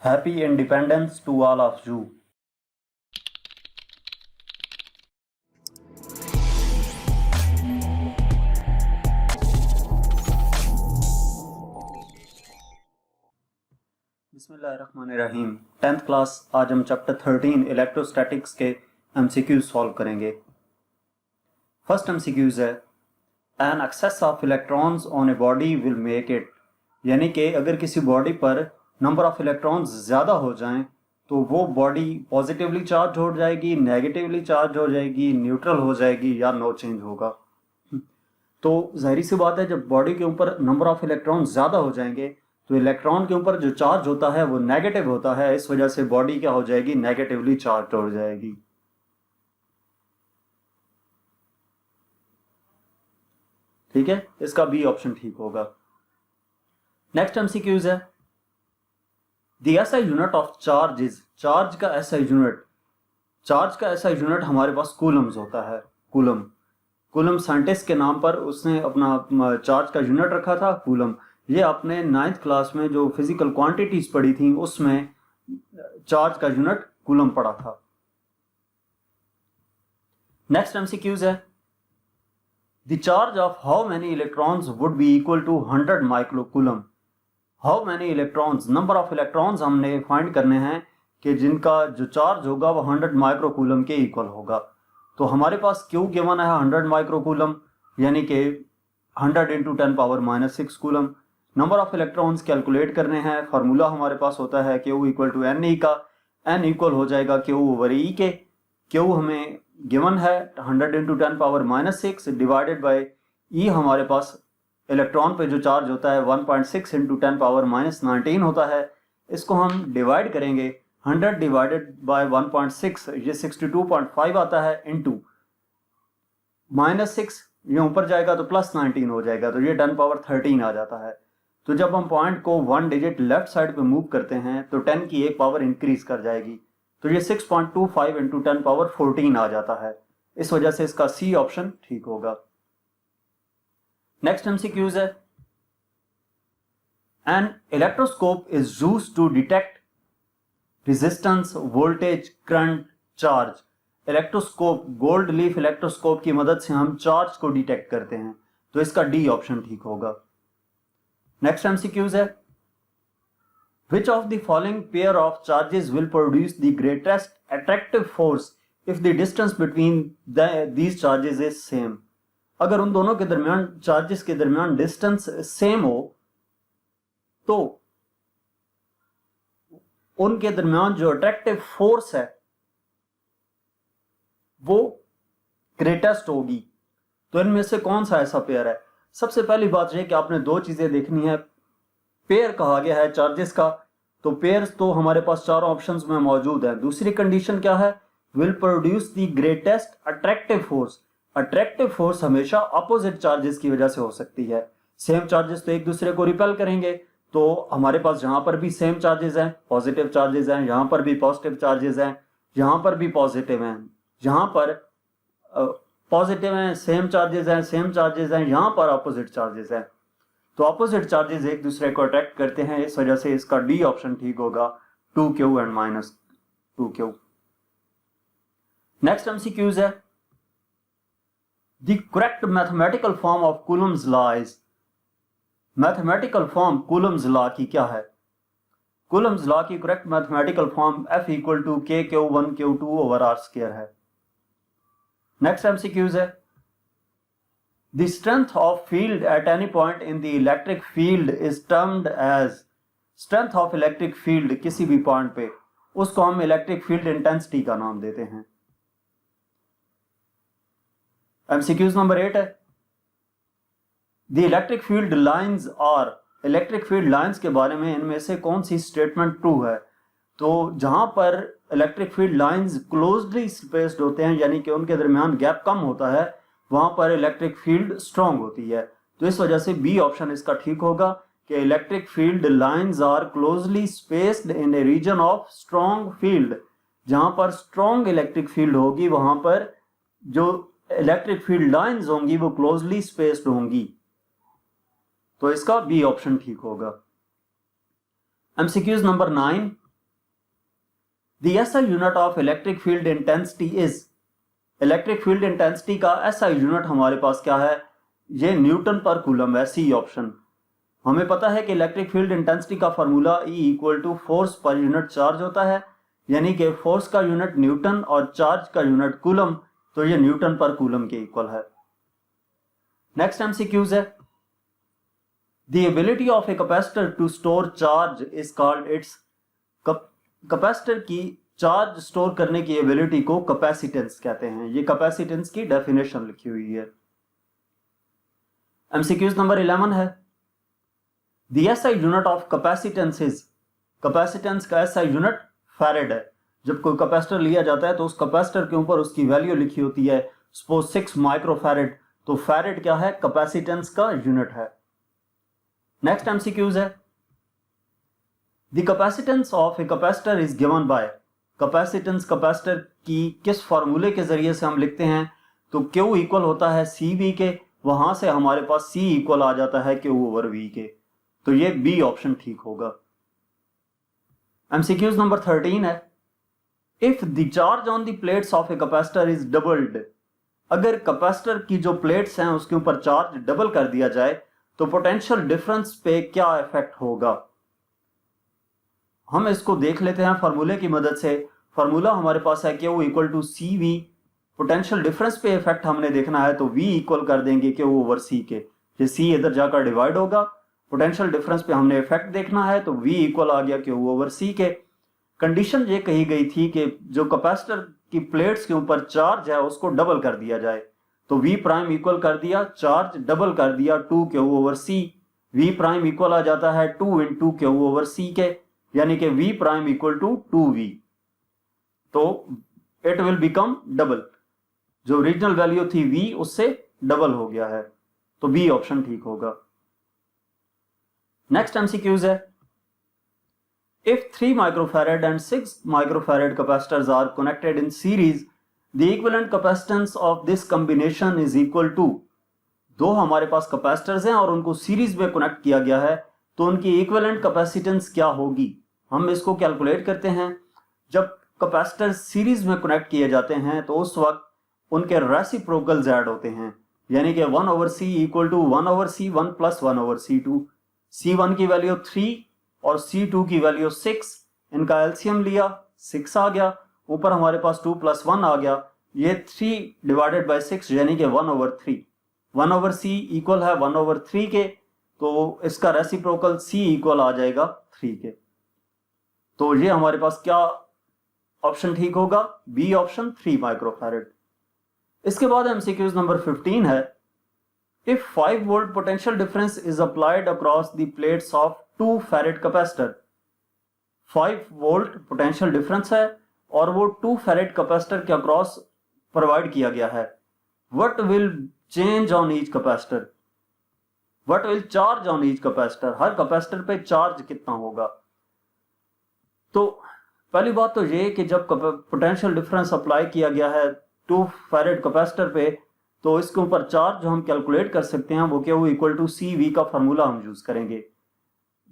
Happy Independence to all of you. बिस्मिल्लाहिर्रहमानिर्रहीम। 10th class, आज हम चैप्टर 13 इलेक्ट्रोस्टैटिक्स के MCQs सॉल्व करेंगे। फर्स्ट MCQs है an excess of electrons on a body will make it, यानी कि अगर किसी बॉडी पर नंबर ऑफ इलेक्ट्रॉन्स ज़्यादा हो जाएं तो वो बॉडी पॉजिटिवली चार्ज हो जाएगी, नेगेटिवली चार्ज हो जाएगी, न्यूट्रल हो जाएगी या नो चेंज होगा। तो जाहिर सी बात है, जब बॉडी के ऊपर नंबर ऑफ इलेक्ट्रॉन ज़्यादा हो जाएंगे तो इलेक्ट्रॉन के ऊपर जो चार्ज होता है वो नेगेटिव होता है। इस वजह से बॉडी क्या हो जाएगी, नेगेटिवली चार्ज हो जाएगी। ठीक है, इसका बी ऑप्शन ठीक होगा। नेक्स्ट एमसीक्यूज है the SI unit of charge is, charge का एसआई यूनिट हमारे पास कूलम्स होता है। कूलम साइंटिस्ट के नाम पर उसने अपना चार्ज का यूनिट रखा था, कूलम। ये आपने 9th क्लास में जो फिजिकल क्वांटिटीज पढ़ी थी उसमें चार्ज का यूनिट कूलम पढ़ा था। नेक्स्ट एमसीक्यूज है the charge of how many electrons would be equal to 100 microcoulomb. How many electrons, number of electrons हमने फाइंड करने हैं कि जिनका जो चार्ज होगा वो 100 माइक्रोकूलम के इक्वल होगा। तो हमारे पास क्यू गिवन है 100 माइक्रोकूलम, यानी कि 100 into 10⁻⁻⁶ coulomb. Number of electrons calculate करने हैं, फार्मूला हमारे पास होता है Q equal to N E का। एन इक्वल हो जाएगा क्यू ओवर ई के। क्यू हमें गिवन है 100 इंटू 10⁻⁻⁶ डिवाइडेड बाई ई, हमारे पास इलेक्ट्रॉन पे जो चार्ज होता है 1.6 इंटू 10⁻⁻19 होता है। इसको हम डिवाइड करेंगे, 100 डिवाइडेड बाय 1.6 ये 62.5 आता है, इंटू -6 ये ऊपर जाएगा तो +19 हो जाएगा, तो ये 10⁻13 आ जाता है। तो जब हम पॉइंट को 1 डिजिट लेफ्ट साइड पे मूव करते हैं तो 10 की एक पावर इंक्रीज कर जाएगी, तो ये 6.25 इंटू 10⁻14 आ जाता है। इस वजह से इसका सी ऑप्शन ठीक होगा। नेक्स्ट एमसीक्यूज है an electroscope is used to detect resistance, voltage, current, charge. Electroscope, gold leaf electroscope की मदद से हम चार्ज को डिटेक्ट करते हैं, तो इसका डी ऑप्शन ठीक होगा। नेक्स्ट एमसीक्यूज है Which of the following pair of charges will produce the greatest attractive force if the distance between these charges is same? अगर उन दोनों के दरमियान, चार्जेस के दरमियान डिस्टेंस सेम हो तो उनके दरमियान जो अट्रैक्टिव फोर्स है वो ग्रेटेस्ट होगी। तो इनमें से कौन सा ऐसा पेयर है? सबसे पहली बात यह कि आपने दो चीजें देखनी है। पेयर कहा गया है चार्जेस का, तो पेयर्स तो हमारे पास चारों ऑप्शंस में मौजूद है। दूसरी कंडीशन क्या है? Will produce the greatest attractive force. Attractive force हमेशा अपोजिट चार्जेस की वजह से हो सकती है। सेम चार्जेस तो एक दूसरे को रिपेल करेंगे, तो हमारे पास जहां पर भी सेम चार्जेस हैं, पॉजिटिव चार्जेस हैं, यहां पर भी पॉजिटिव चार्जेस हैं, यहां पर भी पॉजिटिव हैं, यहां पर पॉजिटिव हैं, सेम चार्जेस हैं, यहां पर अपोजिट चार्जेस हैं। तो अपोजिट चार्जेस एक दूसरे को अट्रैक्ट करते हैं, इस वजह से इसका डी ऑप्शन ठीक होगा, 2q and -2q। Next MCQs है the correct mathematical form of Coulomb's law is. Mathematical form Coulomb's law की क्या है? कूलम्स लॉ की correct mathematical form F equal to k(q1q2) over r² है। नेक्स्ट एमसीक्यूज है The strength of field at any point in the electric field is termed as। strength of electric field किसी भी point पे, उसको हम electric field intensity का नाम देते हैं। MCQs नंबर 8 है The electric field lines are। Electric field lines के बारे में इनमें से कौन सी स्टेटमेंट ट्रू है? तो जहां पर electric field lines closely spaced होते हैं, यानी कि उनके दरमियान गैप कम होता है, वहां पर इलेक्ट्रिक फील्ड स्ट्रांग होती है। तो इस वजह से बी ऑप्शन इसका ठीक होगा कि electric field lines are closely spaced in a region of strong field. जहां पर स्ट्रांग इलेक्ट्रिक फील्ड होगी वहां पर जो इलेक्ट्रिक फील्ड लाइंस होंगी वो क्लोजली स्पेस्ड होंगी, तो इसका बी ऑप्शन ठीक होगा। MCQs number 9 the SI unit of electric field intensity is, electric field intensity का एसआई यूनिट हमारे पास क्या है, ये न्यूटन पर कूलम है, सी ऑप्शन। हमें पता है कि इलेक्ट्रिक फील्ड इंटेंसिटी का formula E equal to force per unit charge होता है, यानी कि फोर्स का यूनिट न्यूटन और चार्ज का यूनिट कूलम, तो ये न्यूटन पर कूलम के इक्वल है। नेक्स्ट एमसीक्यूज है, the ability of a capacitor to store charge is called its, capacitor की चार्ज स्टोर करने की एबिलिटी को कैपेसिटेंस कहते हैं। ये कैपेसिटेंस की डेफिनेशन लिखी हुई है। एमसीक्यूज नंबर 11 है, the SI unit of capacitance is, capacitance का एसआई यूनिट फैरेड है। जब कोई कैपेसिटर लिया जाता है तो उस कैपेसिटर के ऊपर उसकी वैल्यू लिखी होती है, सपोज 6 माइक्रोफैरेड, तो फैरेड क्या है, कैपेसिटेंस का यूनिट है। नेक्स्ट एमसीक्यूज है, the capacitance of a capacitor is given by, capacitance capacitor की किस फॉर्मूले के जरिए से हम लिखते हैं, तो Q इक्वल होता है CV के, वहां से हमारे पास C इक्वल आ जाता है Q ओवर V के, तो ये B ऑप्शन ठीक होगा। एमसीक्यूज नंबर 13 है, if the charge on the plates of a capacitor is doubled, अगर कैपेसिटर की जो प्लेट्स हैं उसके ऊपर चार्ज डबल कर दिया जाए तो पोटेंशियल डिफरेंस पे क्या इफेक्ट होगा। हम इसको देख लेते हैं फार्मूले की मदद से। फार्मूला हमारे पास है Q equal to CV, potential difference पे इफेक्ट हमने देखना है तो V इक्वल कर देंगे Q ओवर C के, ये C इधर जाकर डिवाइड होगा, पोटेंशियल डिफरेंस पे हमने इफेक्ट देखना है तो V इक्वल आ गया Q ओवर C के। कंडीशन ये कही गई थी कि जो कैपेसिटर की प्लेट्स के ऊपर चार्ज है उसको डबल कर दिया जाए, तो V प्राइम इक्वल कर दिया, चार्ज डबल कर दिया 2Q over C, V prime equal आ जाता है 2 इंटू Q ओवर C के, यानी कि V prime equal to 2V, तो इट विल बिकम डबल, जो ओरिजिनल वैल्यू थी V उससे डबल हो गया है, तो B ऑप्शन ठीक होगा। नेक्स्ट एमसीक्यूज है, if 3 microfarad and 6 microfarad capacitors are connected in series, the equivalent capacitance of this combination is equal to, दो हमारे पास कैपेसिटर्स हैं और उनको सीरीज में कनेक्ट किया गया है, तो उनकी इक्विवेलेंट कैपेसिटेंस क्या होगी। हम इसको कैलकुलेट करते हैं। जब कैपेसिटर सीरीज में कनेक्ट किए जाते हैं तो उस वक्त उनके रेसिप्रोकल्स ऐड होते हैं, यानी कि 1 over C equal to 1 over C1 plus 1 over C2, C1 की वैल्यू 3 और C2 की वैल्यू 6, इनका एलसीएम लिया 6 आ गया, ऊपर हमारे पास 2 प्लस 1 आ गया, ये 3 डिवाइडेड बाय 6 यानी कि 1 ओवर 3, 1 ओवर C इक्वल है 1 ओवर 3 के, तो इसका रेसिप्रोकल C इक्वल आ जाएगा 3 के, तो ये हमारे पास क्या ऑप्शन ठीक होगा, बी ऑप्शन 3 माइक्रोफैरेड। इसके बाद एमसीक्यूज नंबर 15 है, if 5 volt potential difference is applied across the plates of 2 farad capacitor, 5 volt potential difference है और वो 2 फैरेड कैपेसिटर के अक्रॉस प्रोवाइड किया गया है, what will change on each capacitor, what will charge on each capacitor, her capacitor पे charge कितना होगा। तो पहली बात तो ये कि जब पोटेंशियल डिफरेंस अप्लाई किया गया है 2 फैरेड कैपेसिटर पे, तो इसके ऊपर चार्ज जो हम कैलकुलेट कर सकते हैं वो Q इक्वल टू CV का फॉर्मूला हम यूज करेंगे।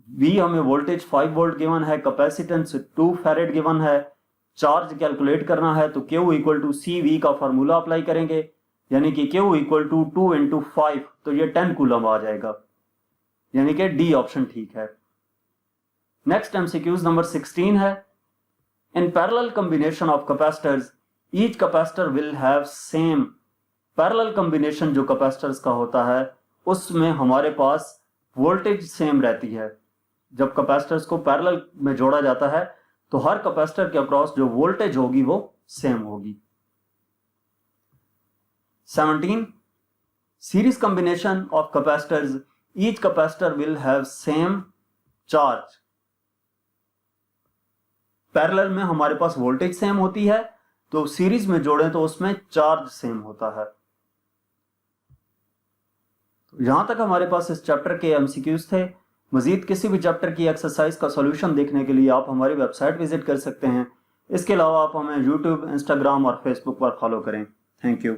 V हमें वोल्टेज 5 वोल्ट गिवन है, कैपेसिटेंस 2 फैरेड गिवन है, चार्ज कैलकुलेट करना है तो Q इक्वल टू CV का फॉर्मूला अप्लाई करेंगे, यानी कि Q इक्वल टू 2 इंटू 5, तो ये 10 कूलम आ जाएगा, यानी कि D ऑप्शन ठीक है। नेक्स्ट एमसीक्यूज नंबर 16 है, in parallel combination of capacitors each capacitor will have same, parallel combination जो कैपेसिटर्स का होता है उसमें हमारे पास वोल्टेज सेम रहती है। जब कैपेसिटर्स को पैरेलल में जोड़ा जाता है तो हर कैपेसिटर के अक्रॉस जो वोल्टेज होगी वो सेम होगी। 17 series combination of capacitors each capacitor will have same charge, parallel में हमारे पास वोल्टेज सेम होती है तो सीरीज में जोड़ें तो उसमें चार्ज सेम होता है। तो यहां तक हमारे पास इस चैप्टर के एमसीक्यूज थे। मजीद किसी भी चैप्टर की एक्सरसाइज का सॉल्यूशन देखने के लिए आप हमारी वेबसाइट विजिट कर सकते हैं। इसके अलावा आप हमें यूट्यूब, इंस्टाग्राम और फेसबुक पर फॉलो करें। Thank you.